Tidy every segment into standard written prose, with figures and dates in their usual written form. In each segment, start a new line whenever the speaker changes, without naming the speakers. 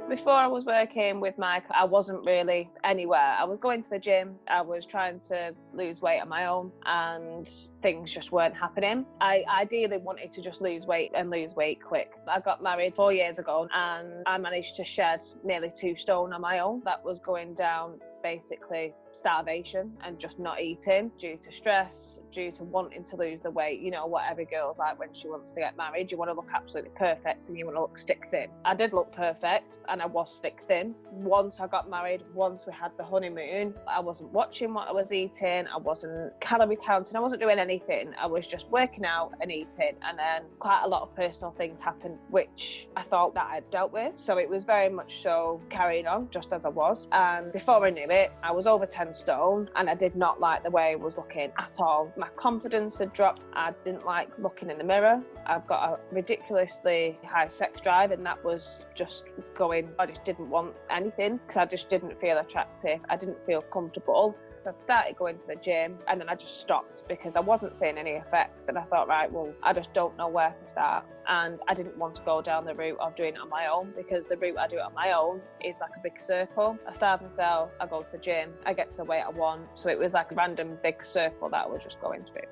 Before I was working with Mike, I wasn't really anywhere. I was going to the gym, I was trying to lose weight on my own, and things just weren't happening. I ideally wanted to just lose weight and lose weight quick. I got married 4 years ago and I managed to shed nearly 2 stone on my own. That was going down basically starvation and just not eating due to stress, due to wanting to lose the weight. You know what every girl's like when she wants to get married. You want to look absolutely perfect and you want to look stick thin. I did look perfect and I was stick thin. Once I got married, once we had the honeymoon, I wasn't watching what I was eating, I wasn't calorie counting, I wasn't doing anything. I was just working out and eating, and then quite a lot of personal things happened which I thought that I'd dealt with. So it was very much so carrying on just as I was, and before I knew it, I was over 10 stone and I did not like the way I was looking at all. My confidence had dropped. I didn't like looking in the mirror. I've got a ridiculously high sex drive, and that was just going, I just didn't want anything because I just didn't feel attractive. I didn't feel comfortable. So I started going to the gym and then I just stopped because I wasn't seeing any effects, and I thought, right, well, I just don't know where to start. And I didn't want to go down the route of doing it on my own, because the route I do it on my own is like a big circle. I starve myself, I go to the gym, I get to the weight I want. So it was like a random big circle that I was just going through.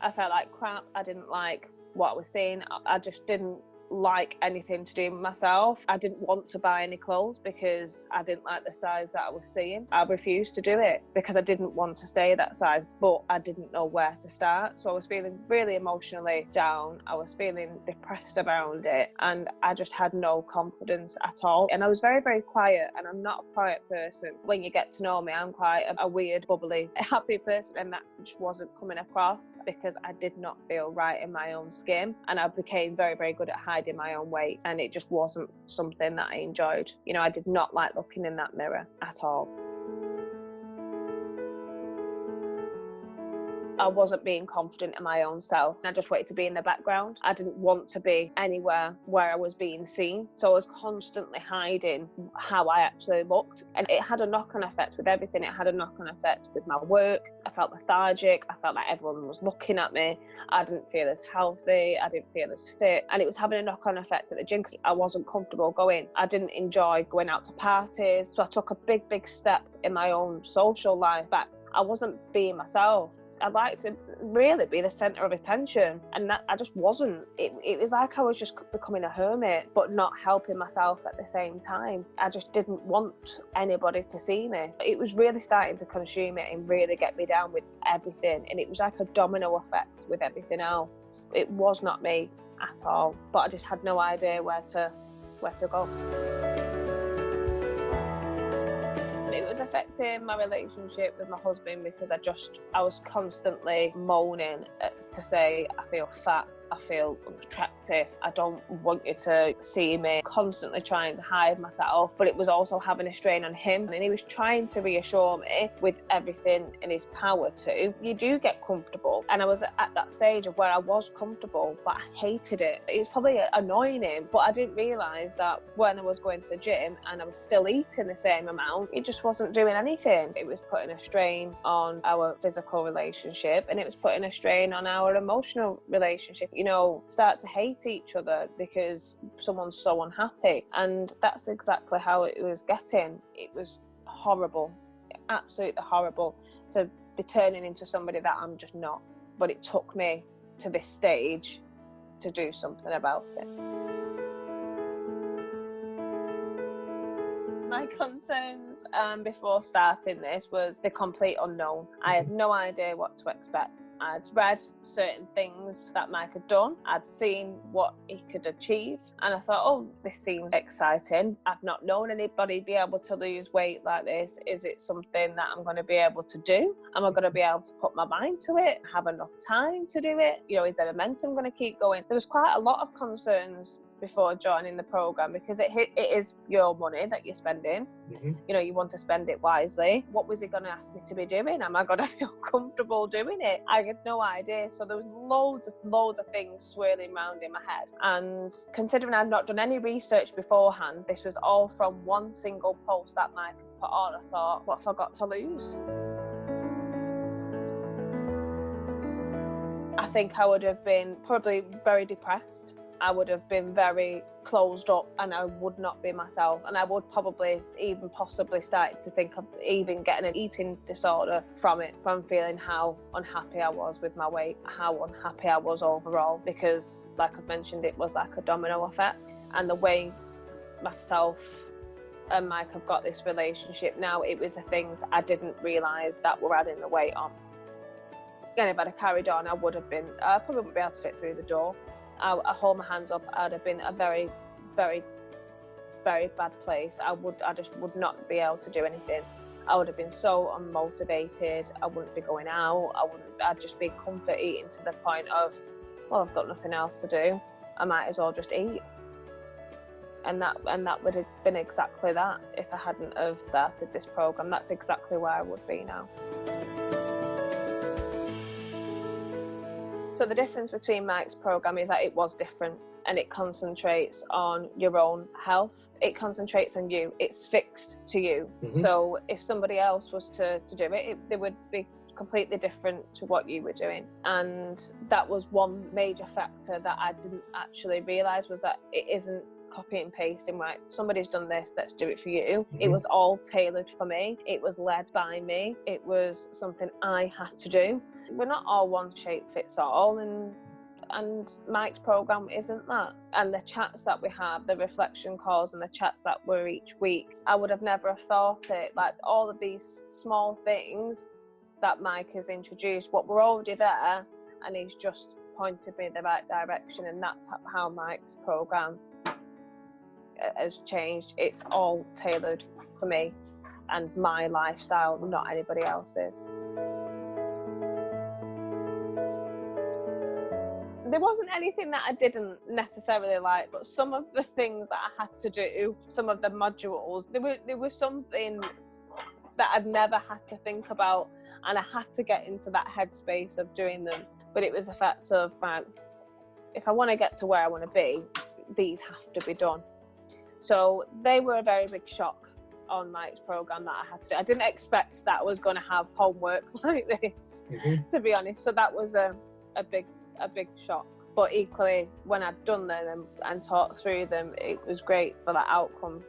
I felt like crap. I didn't like what I was seeing. I just didn't like anything to do with myself. I didn't want to buy any clothes because I didn't like the size that I was seeing. I refused to do it because I didn't want to stay that size, but I didn't know where to start. So I was feeling really emotionally down. I was feeling depressed around it, and I just had no confidence at all. And I was very, very quiet, and I'm not a quiet person. When you get to know me, I'm quite a weird, bubbly, happy person, and that just wasn't coming across because I did not feel right in my own skin, and I became very, very good at hiding my own weight, and it just wasn't something that I enjoyed. You know, I did not like looking in that mirror at all. I wasn't being confident in my own self. I just wanted to be in the background. I didn't want to be anywhere where I was being seen. So I was constantly hiding how I actually looked. And it had a knock-on effect with everything. It had a knock-on effect with my work. I felt lethargic. I felt like everyone was looking at me. I didn't feel as healthy. I didn't feel as fit. And it was having a knock-on effect at the gym because I wasn't comfortable going. I didn't enjoy going out to parties. So I took a big, big step in my own social life back. I wasn't being myself. I'd like to really be the centre of attention, and that I just wasn't. It was like I was just becoming a hermit, but not helping myself at the same time. I just didn't want anybody to see me. It was really starting to consume it and really get me down with everything, and it was like a domino effect with everything else. It was not me at all, but I just had no idea where to go. It was affecting my relationship with my husband because I was constantly moaning to say, I feel fat, I feel unattractive, I don't want you to see me, constantly trying to hide myself. But it was also having a strain on him, and he was trying to reassure me with everything in his power to. You do get comfortable, and I was at that stage of where I was comfortable, but I hated it. It was probably annoying him, but I didn't realise that when I was going to the gym and I was still eating the same amount, it just wasn't doing anything. It was putting a strain on our physical relationship, and it was putting a strain on our emotional relationship. You know, start to hate each other because someone's so unhappy. And that's exactly how it was getting. It was horrible, absolutely horrible to be turning into somebody that I'm just not. But it took me to this stage to do something about it. My concerns before starting this was the complete unknown. I had no idea what to expect. I'd read certain things that Mike had done. I'd seen what he could achieve, and I thought, oh, this seems exciting. I've not known anybody be able to lose weight like this. Is it something that I'm going to be able to do? Am I going to be able to put my mind to it? Have enough time to do it? You know, is there momentum going to keep going? There was quite a lot of concerns before joining the program because it is your money that you're spending. Mm-hmm. You know, you want to spend it wisely. What was he going to ask me to be doing? Am I going to feel comfortable doing it? I had no idea. So there was loads of things swirling around in my head. And considering I'd not done any research beforehand, this was all from one single post that Mike had put on. I thought, what have I got to lose? I think I would have been probably very depressed. I would have been very closed up and I would not be myself, and I would probably even possibly start to think of even getting an eating disorder from it, from feeling how unhappy I was with my weight, how unhappy I was overall, because like I've mentioned, it was like a domino effect. And the way myself and Mike have got this relationship now, it was the things I didn't realise that were adding the weight on. Again, if I'd have carried on, I probably wouldn't be able to fit through the door. I hold my hands up, I'd have been a very, very, very bad place. I just would not be able to do anything. I would have been so unmotivated. I wouldn't be going out. I'd just be comfort eating to the point of, well, I've got nothing else to do. I might as well just eat. And that would have been exactly that if I hadn't have started this program. That's exactly where I would be now. So the difference between Mike's program is that it was different, and it concentrates on your own health. It concentrates on you. It's fixed to you. Mm-hmm. So if somebody else was to do it, they would be completely different to what you were doing. And that was one major factor that I didn't actually realise, was that it isn't copy and pasting, right? Somebody's done this, let's do it for you. Mm-hmm. It was all tailored for me. It was led by me. It was something I had to do. We're not all one shape fits all, and Mike's program isn't that. And the chats that we have, the reflection calls and the chats that were each week, I would have never have thought it. Like all of these small things that Mike has introduced, what were already there, and he's just pointed me in the right direction. And that's how Mike's program has changed. It's all tailored for me and my lifestyle, not anybody else's. There wasn't anything that I didn't necessarily like, but some of the things that I had to do, some of the modules, there was something that I'd never had to think about, and I had to get into that headspace of doing them. But it was a fact of, man, if I want to get to where I want to be, these have to be done. So they were a very big shock on Mike's program that I had to do. I didn't expect that I was going to have homework like this, mm-hmm. to be honest. So that was a big shock. But equally, when I'd done them and talked through them, it was great for that outcome.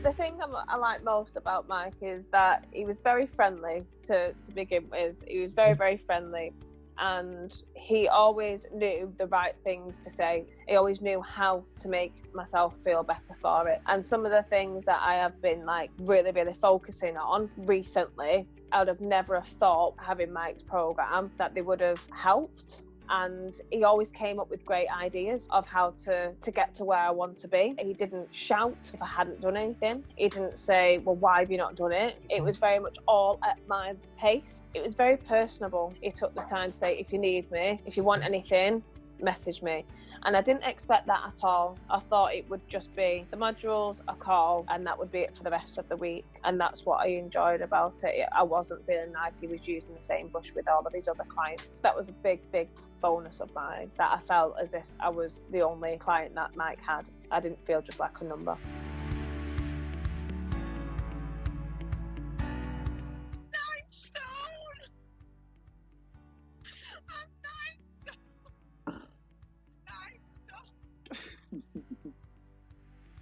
The thing I like most about Mike is that he was very friendly to begin with. He was very, very friendly. And he always knew the right things to say. He always knew how to make myself feel better for it. And some of the things that I have been like really, really focusing on recently, I would have never have thought, having Mike's program, that they would have helped. And he always came up with great ideas of how to get to where I want to be. He didn't shout if I hadn't done anything. He didn't say, well, why have you not done it? It was very much all at my pace. It was very personable. He took the time to say, if you need me, if you want anything, message me. And I didn't expect that at all. I thought it would just be the modules, a call, and that would be it for the rest of the week. And that's what I enjoyed about it. I wasn't feeling like he was using the same brush with all of his other clients. That was a big, big bonus of mine, that I felt as if I was the only client that Mike had. I didn't feel just like a number.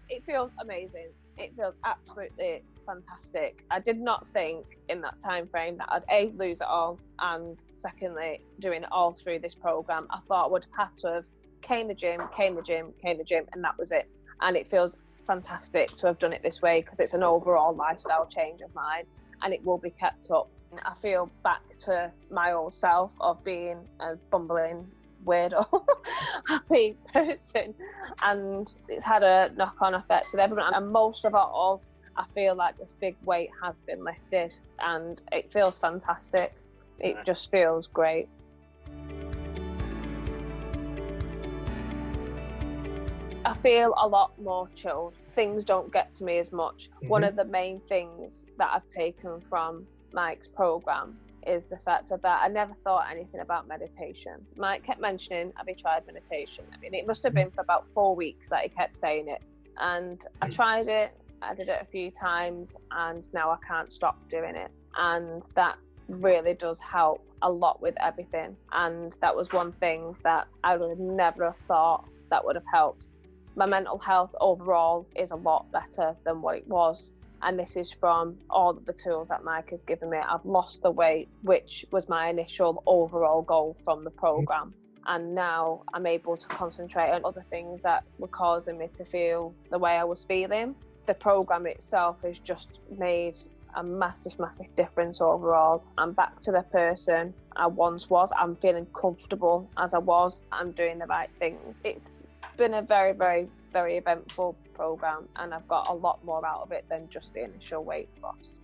It feels amazing. It feels absolutely fantastic. I did not think in that time frame that I'd A, lose it all, and secondly, doing it all through this program. I thought I would have had to have came the gym, and that was it. And it feels fantastic to have done it this way, because it's an overall lifestyle change of mine, and it will be kept up. I feel back to my old self of being a bumbling weirdo happy person, and it's had a knock-on effect with everyone. And most of all, I feel like this big weight has been lifted, and it feels fantastic. It just feels great. I feel a lot more chilled. Things don't get to me as much. Mm-hmm. One of the main things that I've taken from Mike's program is the fact of that I never thought anything about meditation. Mike kept mentioning, have you tried meditation? I mean, it must have been for about 4 weeks that he kept saying it. And I tried it, I did it a few times, and now I can't stop doing it. And that really does help a lot with everything. And that was one thing that I would never have thought that would have helped. My mental health overall is a lot better than what it was. And this is from all of the tools that Mike has given me. I've lost the weight, which was my initial overall goal from the programme. And now I'm able to concentrate on other things that were causing me to feel the way I was feeling. The programme itself has just made a massive difference overall. I'm back to the person I once was. I'm feeling comfortable as I was. I'm doing the right things. It's been a very eventful programme, and I've got a lot more out of it than just the initial weight loss.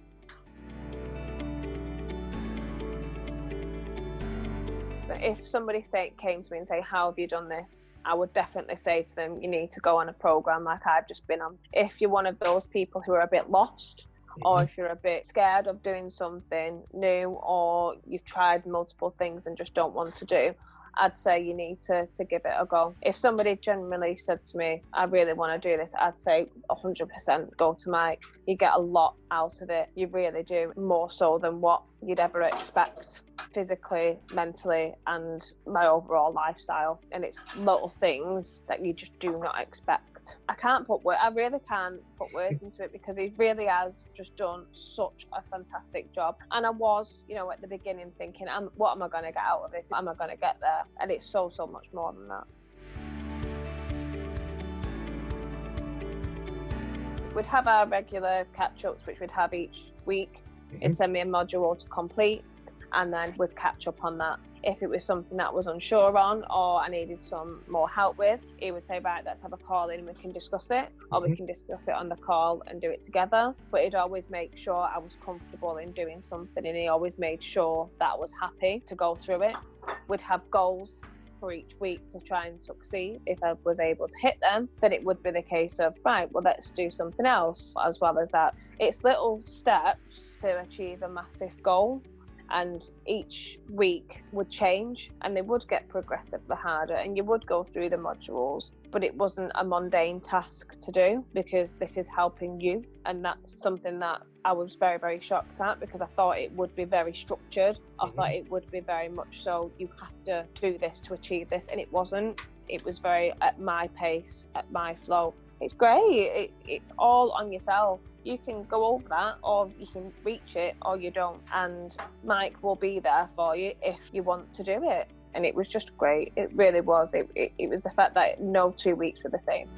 If somebody came to me and say, how have you done this? I would definitely say to them, you need to go on a programme like I've just been on. If you're one of those people who are a bit lost, or if you're a bit scared of doing something new, or you've tried multiple things and just don't want to do, I'd say you need to give it a go. If somebody genuinely said to me, I really want to do this, I'd say 100% go to Mike. You get a lot out of it. You really do, more so than what you'd ever expect, physically, mentally, and my overall lifestyle. And it's little things that you just do not expect. I really can't put words into it, because he really has just done such a fantastic job. And I was, at the beginning thinking, what am I going to get out of this? Am I going to get there? And it's so much more than that. We'd have our regular catch-ups, which we'd have each week. He'd send me a module to complete, and then we'd catch up on that. If it was something that I was unsure on, or I needed some more help with, he would say, right, let's have a call in and we can discuss it, or we can discuss it on the call and do it together. But he'd always make sure I was comfortable in doing something, and he always made sure that I was happy to go through it. We'd have goals for each week to try and succeed. If I was able to hit them, then it would be the case of, right, well, let's do something else as well as that. It's little steps to achieve a massive goal. And each week would change, and they would get progressively harder, and you would go through the modules, but it wasn't a mundane task to do, because this is helping you. And that's something that I was very shocked at, because I thought it would be very structured. I thought it would be very much so, you have to do this to achieve this, and it wasn't. It was very at my pace, at my flow. It's great. It's all on yourself. You can go over that, or you can reach it, or you don't. And Mike will be there for you if you want to do it. And it was just great. It really was. It was the fact that no 2 weeks were the same.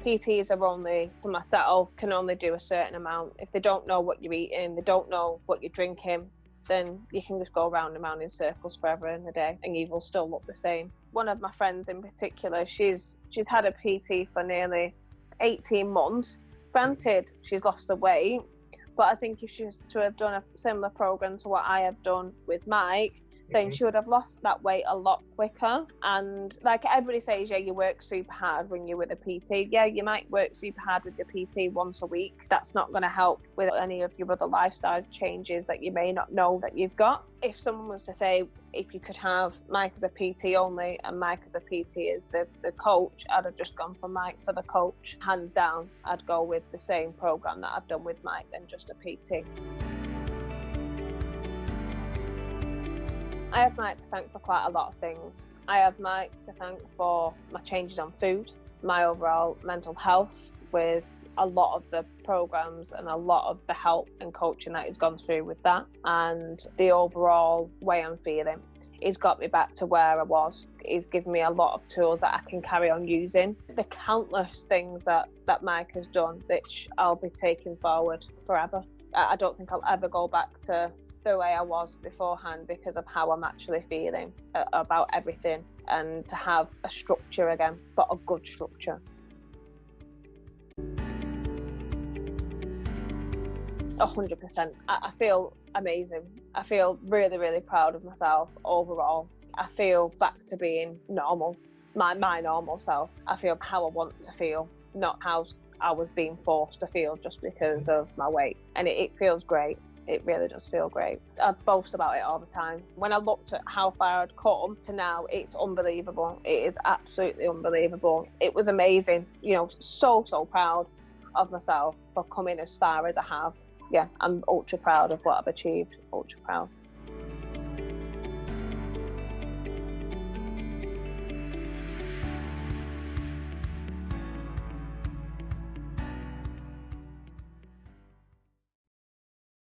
PTs are only, for myself, can only do a certain amount. If they don't know what you're eating, they don't know what you're drinking, then you can just go round and round in circles forever in a day, and you will still look the same. One of my friends in particular, she's had a PT for nearly 18 months. Granted, she's lost the weight, but I think if she was to have done a similar program to what I have done with Mike, then she would have lost that weight a lot quicker. And like everybody says, yeah, you work super hard when you're with a PT. Yeah, you might work super hard with the PT once a week. That's not going to help with any of your other lifestyle changes that you may not know that you've got. If someone was to say, if you could have Mike as a PT only and Mike as a PT as the coach, I'd have just gone from Mike to the coach. Hands down, I'd go with the same program that I've done with Mike than just a PT. I have Mike to thank for quite a lot of things. I have Mike to thank for my changes on food, my overall mental health with a lot of the programs and a lot of the help and coaching that he's gone through with that, and the overall way I'm feeling. He's got me back to where I was. He's given me a lot of tools that I can carry on using. The countless things that Mike has done, which I'll be taking forward forever. I don't think I'll ever go back to the way I was beforehand, because of how I'm actually feeling about everything, and to have a structure again, but a good structure. 100%. I feel amazing. I feel really proud of myself overall. I feel back to being normal, my normal self. I feel how I want to feel, not how I was being forced to feel just because of my weight. And it feels great. It really does feel great. I boast about it all the time. When I looked at how far I'd come to now, it's unbelievable. It is absolutely unbelievable. It was amazing. So proud. of myself for coming as far as I have. Yeah, I'm ultra proud of what I've achieved, ultra proud.